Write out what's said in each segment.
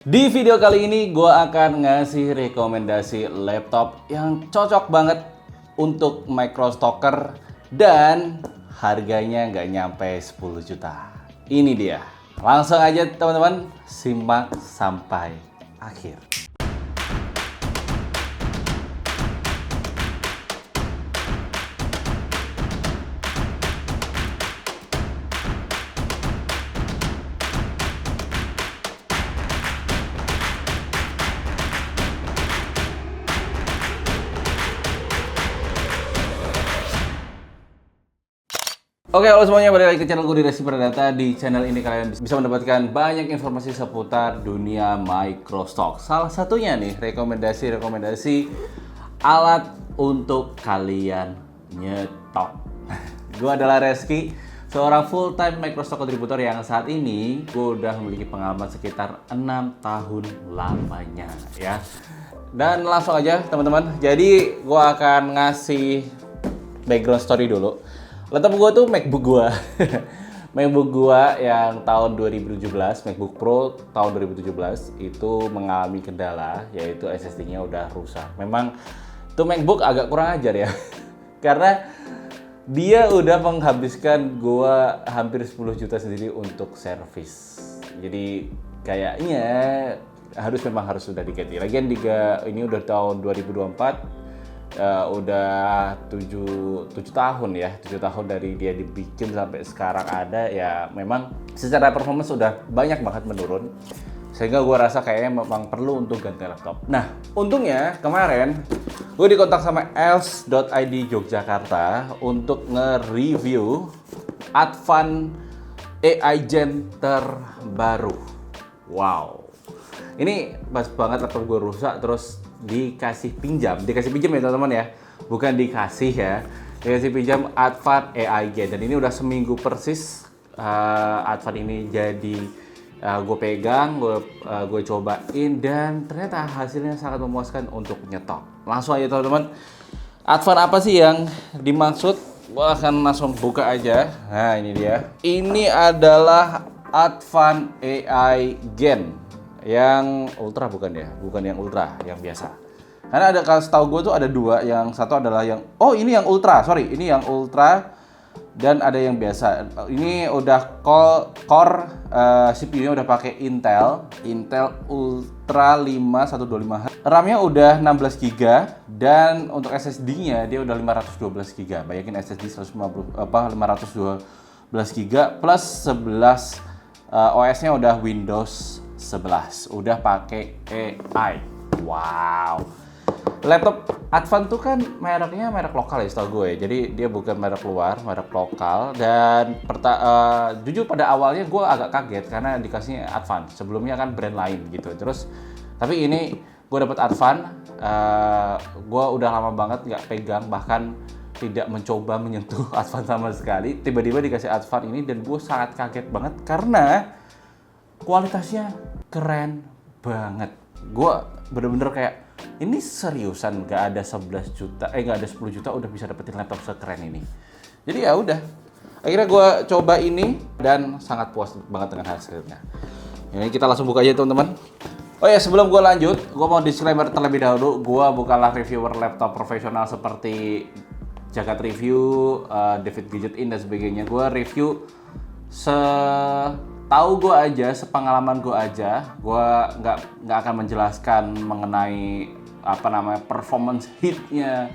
Di video kali ini gue akan ngasih rekomendasi laptop yang cocok banget untuk microstalker dan harganya nggak nyampe 10 juta. Ini dia. Langsung aja teman-teman, simak sampai akhir. Oke, halo semuanya, balik lagi ke channel gue di Resi Pradata. Di channel ini kalian bisa mendapatkan banyak informasi seputar dunia microstock. Salah satunya nih, rekomendasi alat untuk kalian nyetok. Gue adalah Reski, seorang full-time microstock contributor yang saat ini gue udah memiliki pengalaman sekitar 6 tahun lamanya ya. Dan langsung aja teman-teman, jadi gue akan ngasih background story dulu. Laptop gue tuh MacBook gue. MacBook gue yang tahun 2017, MacBook Pro tahun 2017 itu mengalami kendala, yaitu SSD-nya udah rusak. Memang tuh MacBook agak kurang ajar ya. Karena dia udah menghabiskan gue hampir 10 juta sendiri untuk servis. Jadi kayaknya memang harus sudah diganti. Lagian ini udah tahun 2024. Udah 7 tahun ya, 7 tahun dari dia dibikin sampai sekarang ada ya. Memang secara performance udah banyak banget menurun, sehingga gue rasa kayaknya memang perlu untuk ganti laptop. Nah, untungnya kemarin gue dikontak sama els.id Yogyakarta untuk nge-review Advan AI Gen terbaru. Wow, ini pas banget laptop gue rusak, terus dikasih pinjam ya teman-teman ya, bukan dikasih ya, dikasih pinjam Advan AI Gen. Dan ini udah seminggu persis Advan ini jadi gue pegang, gue cobain, dan ternyata hasilnya sangat memuaskan untuk nyetok. Langsung aja teman-teman, Advan apa sih yang dimaksud? Gue akan langsung buka aja. Nah, ini dia. Ini adalah Advan AI Gen yang ultra, bukan yang ultra, yang biasa. Karena ada, kalau setahu gue tuh ada dua, yang satu adalah yang, ini yang ultra, ini yang ultra, dan ada yang biasa. Ini udah core CPU-nya udah pakai Intel Ultra 5125H. RAM-nya udah 16 GB, dan untuk SSD-nya dia udah 512 GB. Bayangin SSD 512 GB plus 11 OS-nya udah Windows 11, udah pakai AI. Wow. Laptop Advan tuh kan mereknya merek lokal ya setahu gue. Jadi dia bukan merek luar, merek lokal. Dan jujur pada awalnya gue agak kaget karena dikasihnya Advan. Sebelumnya kan brand lain gitu. Terus tapi ini gue dapet Advan. Gue udah lama banget nggak pegang, bahkan tidak mencoba menyentuh Advan sama sekali. Tiba-tiba dikasih Advan ini dan gue sangat kaget banget karena kualitasnya keren banget. Gue bener-bener kayak, ini seriusan nggak ada 11 juta, nggak ada 10 juta udah bisa dapetin laptop sekeren ini. Jadi ya udah, akhirnya gue coba ini dan sangat puas banget dengan hasilnya. Ini kita langsung buka aja teman-teman. Oh ya, sebelum gue lanjut, gue mau disclaimer terlebih dahulu. Gue bukanlah reviewer laptop profesional seperti Jagat Review, David Gadget In dan sebagainya. Gue review tahu gue aja, sepengalaman gue aja. Gue nggak akan menjelaskan mengenai performance hitnya,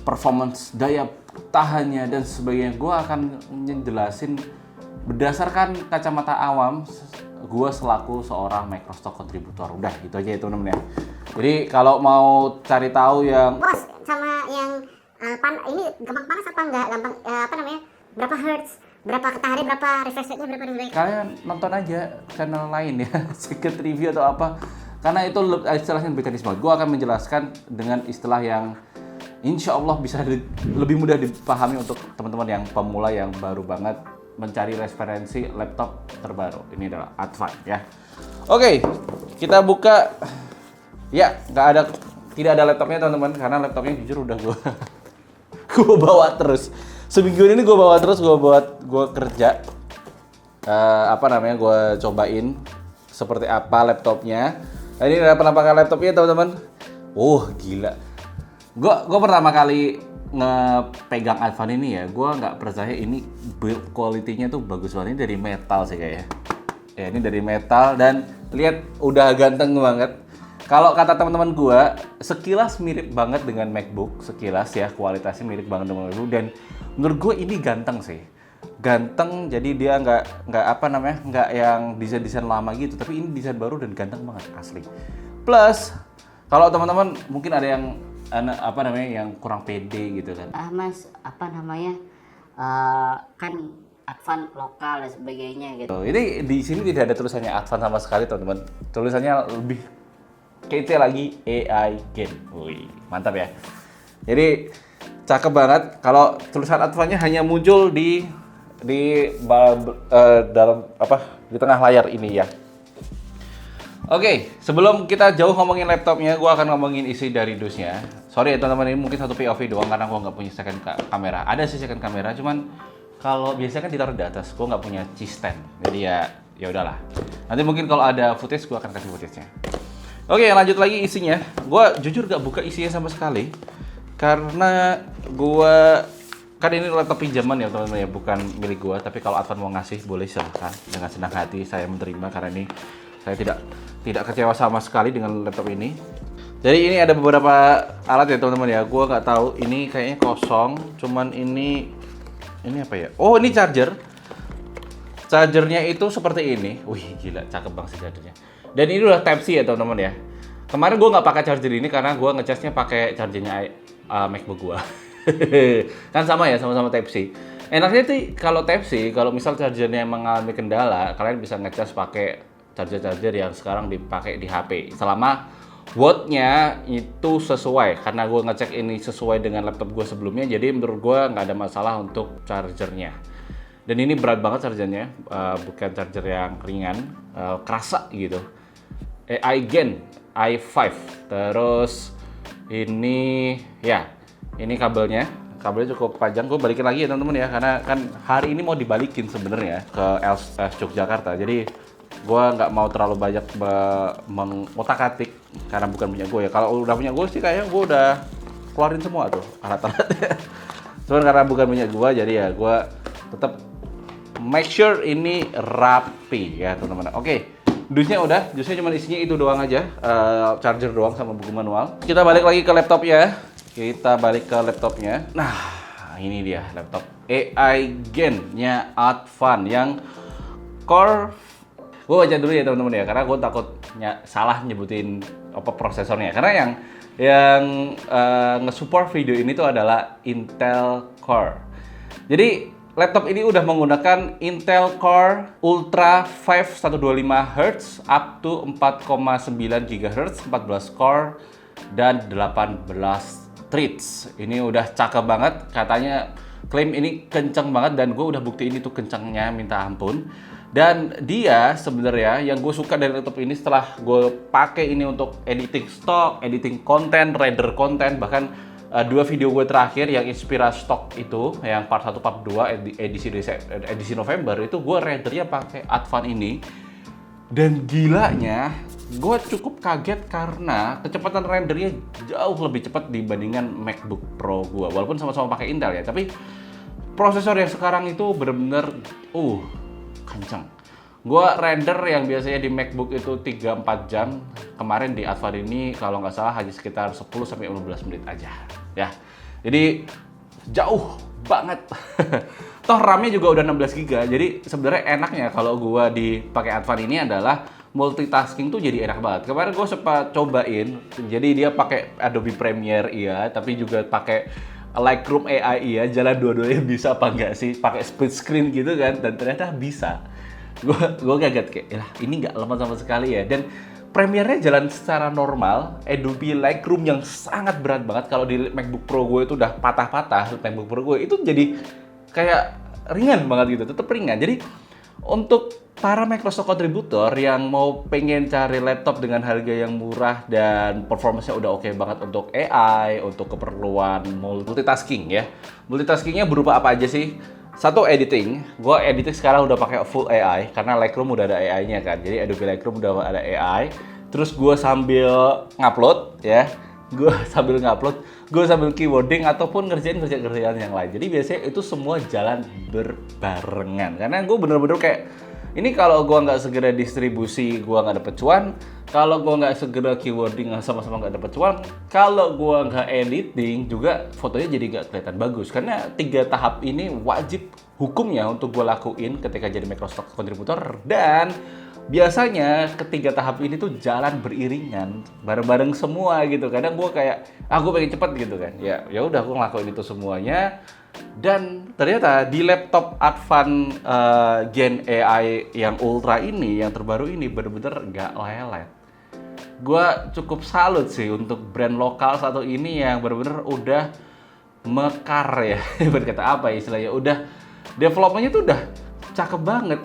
performance daya tahannya dan sebagainya. Gue akan menjelasin berdasarkan kacamata awam gue selaku seorang microstock contributor. Udah gitu aja ya teman-teman ya. Jadi kalau mau cari tahu yang bos sama yang ini gampang panas apa enggak, gampang berapa hertz, berapa hari, berapa refresh rate-nya, berapa degree. Kalian nonton aja channel lain ya, Secret Review atau apa. Karena itu istilahnya lebih teknis banget. Gue akan menjelaskan dengan istilah yang insya Allah bisa lebih mudah dipahami untuk teman-teman yang pemula yang baru banget mencari referensi laptop terbaru. Ini adalah Advan ya. Oke, kita buka. Ya, tidak ada laptopnya teman-teman, karena laptopnya jujur udah gue bawa terus. Seminggu ini gue bawa terus, gue kerja. Gue cobain seperti apa laptopnya. Nah, ini adalah penampakan laptopnya teman-teman. Gila. Gue pertama kali ngepegang Advan ini ya, gue nggak percaya ini build quality-nya tuh bagus banget. Ini dari metal sih kayaknya. Ya ini dari metal dan lihat udah ganteng banget. Kalau kata teman-teman gue, sekilas mirip banget dengan MacBook, sekilas ya kualitasnya mirip banget dengan MacBook dan menurut gue ini ganteng sih. Ganteng, jadi dia nggak yang desain lama gitu, tapi ini desain baru dan ganteng banget asli. Plus kalau teman-teman mungkin ada yang yang kurang pede gitu kan. Mas, kan Advan lokal dan sebagainya gitu. Ini di sini tidak ada tulisannya Advan sama sekali teman-teman. Tulisannya lebih kece lagi, AI Gen. Wih, mantap ya. Jadi cakep banget. Kalau tulisan Advan-nya hanya muncul di tengah layar ini ya. Oke, sebelum kita jauh ngomongin laptopnya, gue akan ngomongin isi dari dusnya. Sorry ya teman-teman, ini mungkin satu POV doang karena gue nggak punya second kamera. Ada sih second kamera, cuman kalau biasanya kan ditaruh di atas, gue nggak punya C stand. Jadi ya udahlah. Nanti mungkin kalau ada footage, gue akan kasih footage-nya. Oke, lanjut lagi isinya. Gue jujur gak buka isinya sama sekali karena gue kan ini laptop pinjaman ya teman-teman ya, bukan milik gue. Tapi kalau Advan mau ngasih, boleh silahkan. Dengan senang hati saya menerima karena ini saya tidak kecewa sama sekali dengan laptop ini. Jadi ini ada beberapa alat ya teman-teman ya. Gua nggak tahu ini kayaknya kosong. Cuman ini apa ya? Oh ini charger. Chargernya itu seperti ini. Wih gila, cakep banget sih chargernya. Dan ini udah Type C ya teman-teman ya. Kemarin gua nggak pakai charger ini karena gua ngecasnya pakai chargernya MacBook gua. Kan sama ya, sama-sama Type C. Enaknya sih kalau Type C, kalau misal chargernya mengalami kendala, kalian bisa ngecas pakai charger yang sekarang dipakai di HP selama wattnya itu sesuai, karena gue ngecek ini sesuai dengan laptop gue sebelumnya, jadi menurut gue nggak ada masalah untuk chargernya. Dan ini berat banget chargernya, bukan charger yang ringan, kerasa gitu. AI Gen i5. Terus ini ini kabelnya cukup panjang. Gue balikin lagi ya teman-teman ya, karena kan hari ini mau dibalikin sebenarnya ke ELS Yogyakarta. Jadi gue nggak mau terlalu banyak mengotak-atik karena bukan punya gue ya. Kalau udah punya gue sih kayaknya gue udah keluarin semua tuh alat-alatnya. Cuman karena bukan punya gue, jadi ya gue tetap make sure ini rapi ya teman-teman. Oke, dusnya cuma isinya itu doang aja, charger doang sama buku manual. Kita balik lagi ke laptopnya. Nah, ini dia laptop AI Gen-nya Advan yang core. Gue baca dulu ya teman-teman ya, karena gue takutnya salah nyebutin prosesornya. Karena yang nge-support video ini tuh adalah Intel Core. Jadi laptop ini udah menggunakan Intel Core Ultra 5 125Hz up to 4,9 GHz, 14 core dan 18 threads. Ini udah cakep banget, katanya klaim ini kenceng banget dan gue udah buktiin itu kencengnya minta ampun. Dan dia sebenarnya yang gue suka dari laptop ini setelah gue pakai ini untuk editing stock, editing konten, render konten, bahkan 2 video gue terakhir yang inspirasi stock itu, yang part 1, part 2, edisi November itu gue rendernya pakai Advan ini. Dan gilanya, gue cukup kaget karena kecepatan rendernya jauh lebih cepat dibandingkan MacBook Pro gue. Walaupun sama-sama pakai Intel ya, tapi prosesor yang sekarang itu bener-bener kenceng. Gue render yang biasanya di MacBook itu 3-4 jam, kemarin di Advan ini kalau nggak salah hanya sekitar 10-15 menit aja ya. Jadi jauh banget. Toh RAM-nya juga udah 16 GB. Jadi sebenarnya enaknya kalau gue dipakai Advan ini adalah multitasking tuh jadi enak banget. Kemarin gue sempat cobain, jadi dia pakai Adobe Premiere iya, tapi juga pakai Lightroom AI ya, jalan dua-duanya bisa apa enggak sih, pakai split screen gitu kan, dan ternyata bisa. Gue kaget kayak, ini nggak lemah sama sekali ya. Dan Premiere-nya jalan secara normal. Adobe Lightroom yang sangat berat banget, kalau di MacBook Pro gue itu udah patah-patah, MacBook Pro gue itu jadi kayak ringan banget gitu, tetap ringan. Jadi untuk para Microsoft kontributor yang mau pengen cari laptop dengan harga yang murah dan performanya udah oke banget untuk AI, untuk keperluan multitasking ya. Multitaskingnya berupa apa aja sih? Satu editing, gue editing sekarang udah pakai full AI karena Lightroom udah ada AI-nya kan. Jadi Adobe Lightroom udah ada AI. Terus gue sambil ngupload ya, gue sambil keywording ataupun ngerjain kerjaan yang lain. Jadi biasanya itu semua jalan berbarengan. Karena gue bener-bener kayak ini kalau gue nggak segera distribusi, gue nggak dapet cuan. Kalau gue nggak segera keywording, sama-sama nggak dapet cuan. Kalau gue nggak editing, juga fotonya jadi nggak kelihatan bagus. Karena 3 tahap ini wajib hukumnya untuk gue lakuin ketika jadi Microsoft Contributor. Dan biasanya ketiga tahap ini tuh jalan beriringan, bareng-bareng semua gitu. Kadang gue kayak, gue pengen cepet gitu kan. Ya udah, gue ngelakuin itu semuanya. Dan ternyata di laptop Advan Gen AI yang Ultra ini, yang terbaru ini bener-bener nggak lelet. Gua cukup salut sih untuk brand lokal satu ini yang bener-bener udah mekar ya. Berkata apa ya istilahnya, udah developmentnya tuh udah cakep banget,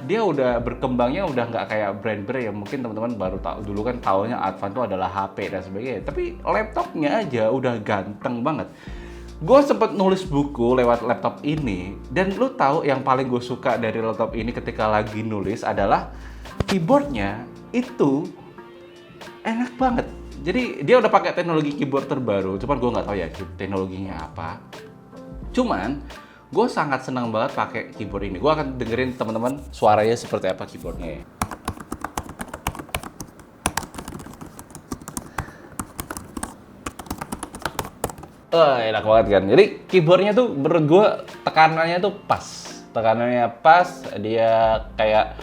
dia udah berkembangnya udah nggak kayak brand-brand yang mungkin teman-teman baru tahu. Dulu kan taunya Advan tuh adalah HP dan sebagainya, tapi laptopnya aja udah ganteng banget. Gue sempet nulis buku lewat laptop ini, dan lu tahu yang paling gue suka dari laptop ini ketika lagi nulis adalah keyboardnya itu enak banget. Jadi dia udah pakai teknologi keyboard terbaru, cuman gue nggak tahu ya teknologinya apa. Cuman gue sangat senang banget pakai keyboard ini. Gue akan dengerin teman-teman suaranya seperti apa keyboardnya ya. Enak banget kan. Jadi keyboardnya tuh menurut gue tekanannya tuh pas. Tekanannya pas, dia kayak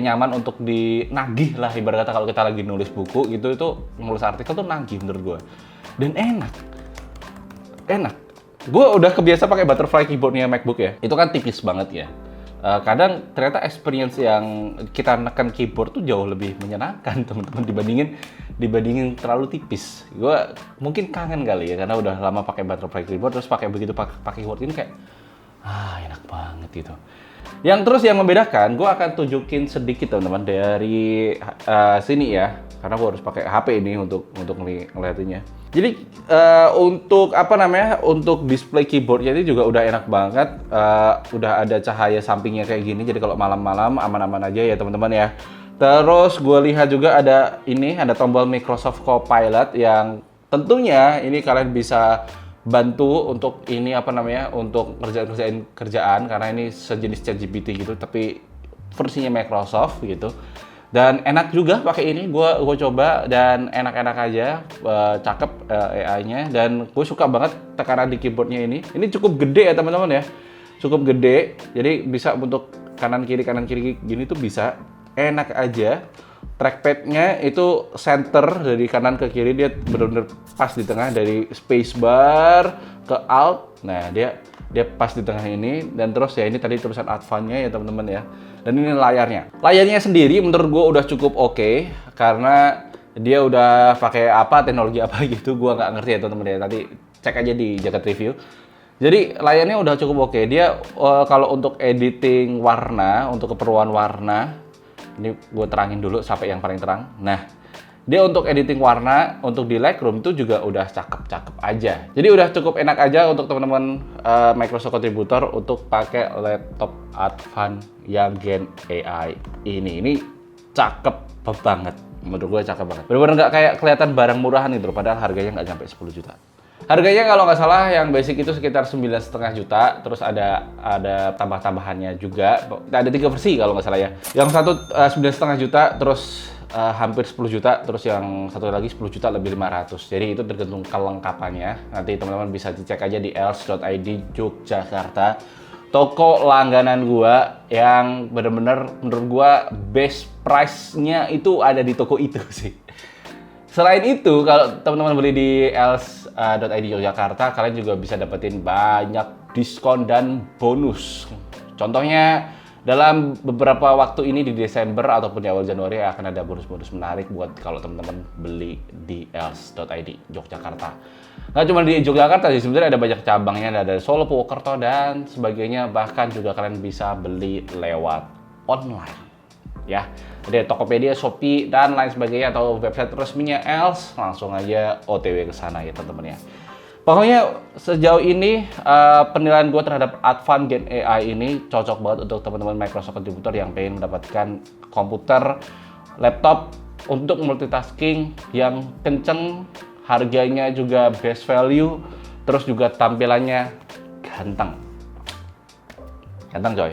nyaman untuk dinagih lah ibarat kata kalau kita lagi nulis buku gitu, itu nulis artikel tuh nagih menurut gue. Dan enak. Gue udah kebiasa pakai butterfly keyboardnya MacBook ya. Itu kan tipis banget ya. Kadang ternyata experience yang kita nekan keyboard tuh jauh lebih menyenangkan teman-teman dibandingin terlalu tipis. Gue mungkin kangen kali ya karena udah lama pakai butterfly keyboard, terus pakai keyboard ini kayak enak banget gitu. Yang membedakan, gue akan tunjukin sedikit teman-teman dari sini ya, karena gue harus pakai HP ini untuk ngeliatinnya. Jadi untuk display keyboardnya ini juga udah enak banget, udah ada cahaya sampingnya kayak gini, jadi kalau malam-malam aman-aman aja ya teman-teman ya. Terus gue lihat juga ada tombol Microsoft Copilot yang tentunya ini kalian bisa bantu untuk untuk kerjaan karena ini sejenis ChatGPT gitu tapi versinya Microsoft gitu. Dan enak juga pakai ini, gue coba dan enak-enak aja, cakep AI-nya, dan gue suka banget tekanan di keyboardnya ini. Ini cukup gede ya teman-teman ya, cukup gede, jadi bisa untuk kanan kiri gini tuh bisa, enak aja. Trackpadnya itu center dari kanan ke kiri, dia benar-benar pas di tengah, dari spacebar ke alt. Nah dia pas di tengah ini, dan terus ya ini tadi tulisan Advan-nya ya teman-teman ya. Dan ini layarnya sendiri menurut gue udah cukup oke, karena dia udah pakai teknologi apa gitu, gue nggak ngerti ya teman-teman ya. Nanti cek aja di Jagat Review. Jadi layarnya udah cukup oke. Dia kalau untuk editing warna, untuk keperluan warna, ini gue terangin dulu sampai yang paling terang. Nah, dia untuk editing warna, untuk di Lightroom itu juga udah cakep-cakep aja. Jadi udah cukup enak aja untuk teman-teman Microsoft Contributor untuk pakai laptop Advan yang Gen AI ini. Ini cakep banget. Menurut gue cakep banget. Bener-bener nggak kayak kelihatan barang murahan gitu, padahal harganya nggak sampai 10 juta. Harganya kalau nggak salah yang basic itu sekitar 9,5 juta, terus ada tambah-tambahannya juga. Ada 3 versi kalau nggak salah ya. Yang satu 9,5 juta, terus hampir 10 juta, terus yang satu lagi 10 juta lebih 500. Jadi itu tergantung kelengkapannya. Nanti teman-teman bisa dicek aja di els.id Yogyakarta. Toko langganan gua yang bener-bener menurut gua best price-nya itu ada di toko itu sih. Selain itu, kalau teman-teman beli di els.id Yogyakarta, kalian juga bisa dapetin banyak diskon dan bonus. Contohnya, dalam beberapa waktu ini di Desember ataupun di awal Januari akan ada bonus-bonus menarik buat kalau teman-teman beli di els.id Yogyakarta. Nggak cuma di Yogyakarta sih, sebenarnya ada banyak cabangnya, ada Solo, Purwokerto, dan sebagainya. Bahkan juga kalian bisa beli lewat online. Ya, ada Tokopedia, Shopee, dan lain sebagainya, atau website resminya Els, langsung aja OTW ke sana ya teman-teman ya. Pokoknya sejauh ini penilaian gue terhadap Advan Gen AI ini cocok banget untuk teman-teman Microsoft Contributor yang pengen mendapatkan komputer, laptop untuk multitasking yang kenceng, harganya juga best value, terus juga tampilannya ganteng. Ganteng coy.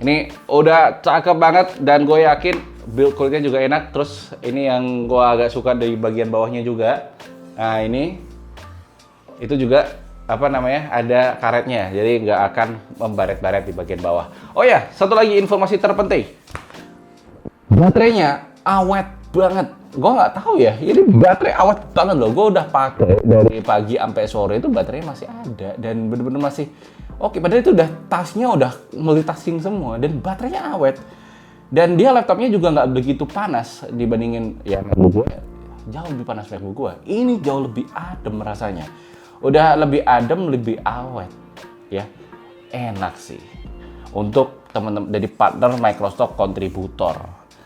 Ini udah cakep banget dan gue yakin build quality-nya juga enak. Terus ini yang gue agak suka dari bagian bawahnya juga. Nah ini itu juga apa namanya, ada karetnya, jadi nggak akan membaret-baret di bagian bawah. Oh ya, satu lagi informasi terpenting, baterainya awet banget. Gue nggak tahu ya, ini baterai awet banget loh. Gue udah pakai dari pagi sampai sore itu baterainya masih ada dan bener-bener masih oke. Padahal itu udah tasnya udah multitasking semua dan baterainya awet. Dan dia laptopnya juga nggak begitu panas dibandingin ya MacBook gue. Jauh lebih panas MacBook gue. Ini jauh lebih adem rasanya. Udah lebih adem, lebih awet, ya, enak sih. Untuk teman-teman dari partner Microsoft Contributor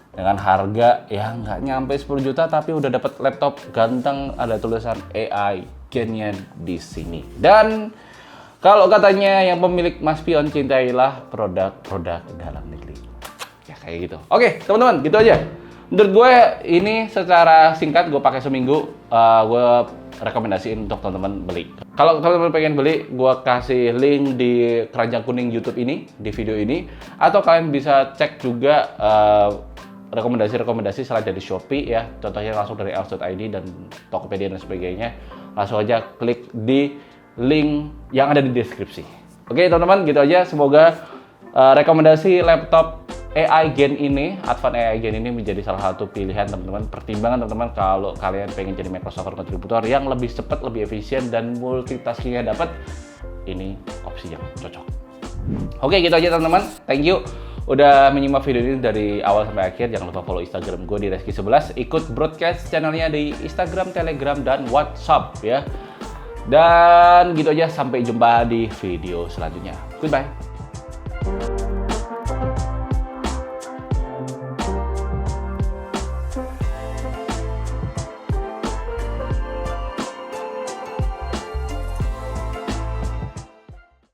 dengan harga yang nggak nyampe 10 juta, tapi udah dapat laptop ganteng, ada tulisan AI Gen-nya di sini. Dan kalau katanya yang pemilik Mas Pion, cintailah produk-produk dalam negeri. Ya kayak gitu. Oke, teman-teman, gitu aja. Menurut gue ini secara singkat gue pakai seminggu, gue rekomendasiin untuk teman-teman beli. Kalau teman-teman pengen beli, gue kasih link di keranjang kuning YouTube ini, di video ini, atau kalian bisa cek juga rekomendasi-rekomendasi selain dari Shopee ya, contohnya langsung dari elf.id dan Tokopedia dan sebagainya. Langsung aja klik di link yang ada di deskripsi. Oke teman-teman, gitu aja. Semoga rekomendasi laptop AI Gen ini, Advan AI Gen ini menjadi salah satu pilihan teman-teman, pertimbangan teman-teman kalau kalian pengen jadi Microsoft Contributor yang lebih cepat, lebih efisien, dan multitaskingnya dapat. Ini opsi yang cocok. Oke, gitu aja teman-teman. Thank you udah menyimak video ini dari awal sampai akhir. Jangan lupa follow Instagram gue di Reski11. Ikut broadcast channelnya di Instagram, Telegram, dan WhatsApp ya. Dan gitu aja, sampai jumpa di video selanjutnya. Goodbye.